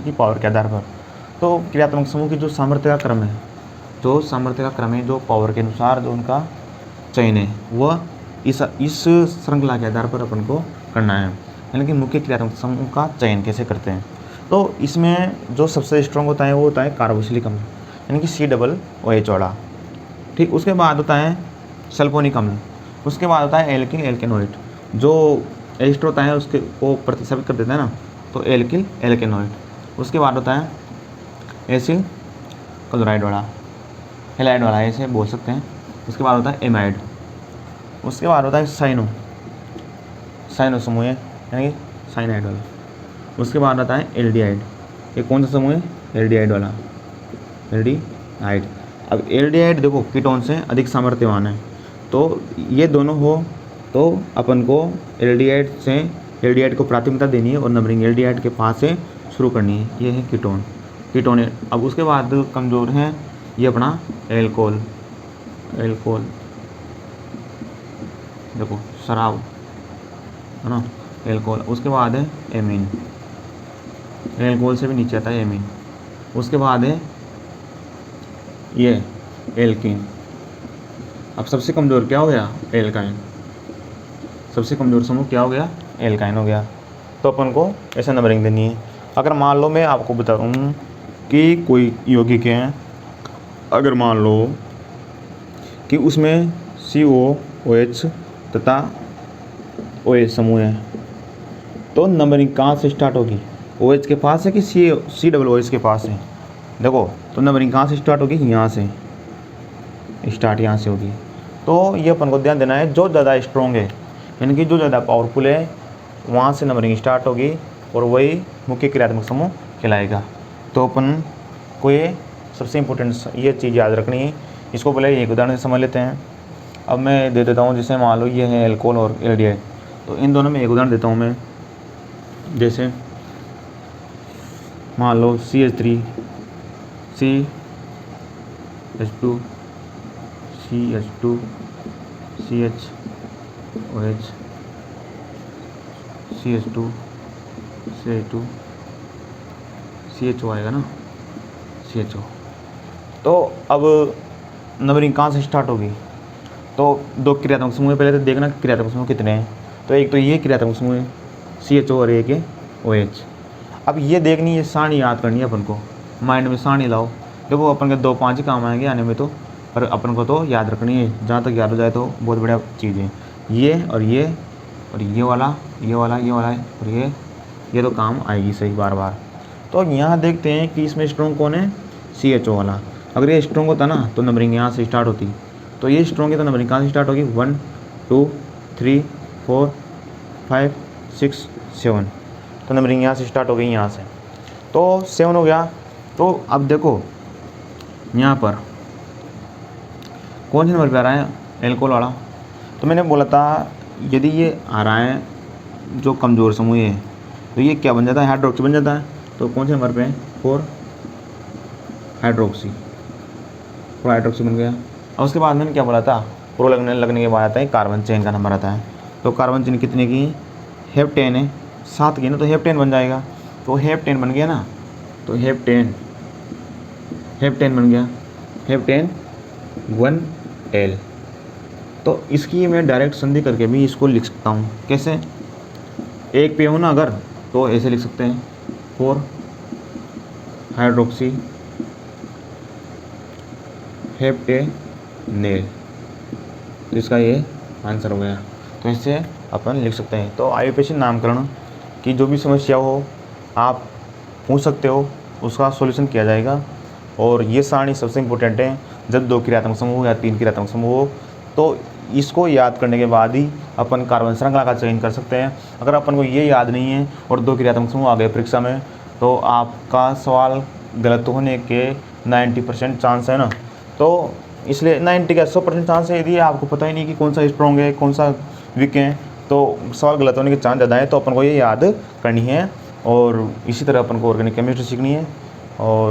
की पावर के आधार पर। तो क्रियात्मक समूह की जो सामर्थ्य का क्रम है, जो पावर के अनुसार जो उनका चयन है वह इस श्रृंखला के आधार पर अपन को करना है, यानी कि मुख्य क्रियात्मक समूह का चयन कैसे करते हैं। तो इसमें जो सबसे स्ट्रॉन्ग होता है वो होता है कार्बोक्सिलिक अम्ल, यानी कि COOH वाला। ठीक, उसके बाद होता है सल्फोनिक अम्ल, उसके बाद होता है एल्किल एल्केनोइड। जो एस्टर होता है उसके को प्रतिस्थापित कर देता है ना, तो एल्किल एल्केनोइड। उसके बाद होता है एसिल क्लोराइड वाला, हेलाइड वाला ऐसे बोल सकते हैं। उसके बाद होता है एमाइड। उसके बाद होता है साइनो समूह है, यानी कि साइनाइड वाला। उसके बाद आता है एल्डिहाइड। ये कौन सा समूह है? एल्डिहाइड वाला, एल्डिहाइड। अब एल्डिहाइड देखो कीटोन से अधिक सामर्थ्यवान है, तो ये दोनों हो तो अपन को एल्डिहाइड को प्राथमिकता देनी है और नंबरिंग एल्डिहाइड के पास से शुरू करनी है। ये है कीटोन है। अब उसके बाद कमज़ोर है ये अपना एल्कोहल, देखो शराब है ना, एल्कोहल। उसके बाद है एमीन, एल्कोहल से भी नीचे आता है एमीन। उसके बाद है ये एल्कीन। अब सबसे कमज़ोर क्या हो गया? एल्काइन। सबसे कमज़ोर समूह क्या हो गया? एल्काइन हो गया। तो अपन को ऐसे नंबरिंग देनी है। अगर मान लो मैं आपको बताऊँ कि कोई यौगिक है, अगर मान लो कि उसमें COOH तथा OH समूह है, तो नंबरिंग कहाँ से स्टार्ट होगी? OH के पास है कि COOH के पास है? देखो, तो नंबरिंग कहाँ से स्टार्ट होगी? यहाँ से स्टार्ट, यहाँ से होगी। तो ये अपन को ध्यान देना है, जो ज़्यादा स्ट्रॉन्ग है यानी कि जो ज़्यादा पावरफुल है वहाँ से नंबरिंग स्टार्ट होगी और वही मुख्य क्रियात्मक समूह कहलाएगा। तो अपन को ये सबसे इम्पोर्टेंट ये चीज़ याद रखनी है। इसको पहले एक उदाहरण से समझ लेते हैं। अब मैं दे देता हूँ, जैसे मान लो ये है एल्कोहल और एल्डिहाइड, तो इन दोनों में एक उदाहरण देता हूँ मैं। जैसे मान लो CH3 CH2 CH2 CHOH CH2 CH2 CHO आएगा ना, CHO। तो अब नंबरिंग कहाँ से स्टार्ट होगी? तो दो क्रियात्मक समूह पहले तो देखना क्रियात्मक समूह कितने हैं। तो एक तो ये क्रियात्मक समूह है CHO और एक है OH। अब ये देखनी, ये सारणी याद करनी है अपन को, माइंड में सारणी लाओ। देखो अपन के 2-5 ही काम आएंगे आने में, तो पर अपन को तो याद रखनी है। जहाँ तक याद हो जाए तो बहुत बढ़िया चीज़ है। ये और ये और ये वाला, ये वाला, ये वाला और ये तो काम आएगी सही बार बार। तो यहाँ देखते हैं कि इसमें स्ट्रॉन्ग कौन है? CHO वाला। अगर ये स्ट्रॉन्ग होता ना तो नंबरिंग यहाँ से स्टार्ट होती। तो ये स्ट्रॉन्ग है तो नंबरिंग कहाँ से स्टार्ट होगी? 1 2 3 4 5 6 7। तो नंबरिंग यहाँ से स्टार्ट हो गई, यहाँ से। तो 7 हो गया। तो अब देखो यहाँ पर कौन से नंबर पे आ रहा है? एल्कोहल वाला। तो मैंने बोला था यदि ये आ रहा है जो कमज़ोर समूह है, तो ये क्या बन जाता है? हाइड्रोक्सी बन जाता है। तो कौन से नंबर पे है? 4 हाइड्रोक्सी, 4 हाइड्रोक्सी बन गया। और उसके बाद मैंने क्या बोला था? प्रो लगने के बाद आता है कार्बन चेन का नंबर आता है। तो कार्बन चेन कितने की? हेप्टेन है, 7 की ना, तो हेप्टेन बन जाएगा। तो हेप्टेन बन गया ना, तो हेप्टेन बन गया, हेप्टेन 1L। तो इसकी मैं डायरेक्ट संधि करके भी इसको लिख सकता हूँ। कैसे? एक पे हो ना अगर, तो ऐसे लिख सकते हैं 4 हाइड्रोक्सी हेप्टेनेल। तो इसका ये आंसर हो गया। तो इससे अपन लिख सकते हैं। तो आयुपेशीय नामकरण की जो भी समस्या हो आप पूछ सकते हो, उसका सॉल्यूशन किया जाएगा। और ये सारणी सबसे इम्पोर्टेंट है। जब 2 क्रियात्मक समूह या 3 क्रियात्मक समूह हो तो इसको याद करने के बाद ही अपन कार्बन श्रृंखला का चयन कर सकते हैं। अगर अपन को ये याद नहीं है और 2 क्रियात्मक समूह आ गए परीक्षा में, तो आपका सवाल गलत होने के 90% चांस है ना। तो इसलिए 90 का 100% चांस है। यदि आपको पता ही नहीं कि कौन सा स्ट्रॉन्ग है कौन सा वीक है, तो सवाल गलत होने के चांस ज़्यादा है। तो अपन को ये याद करनी है। और इसी तरह अपन को ऑर्गेनिक केमिस्ट्री सीखनी है। और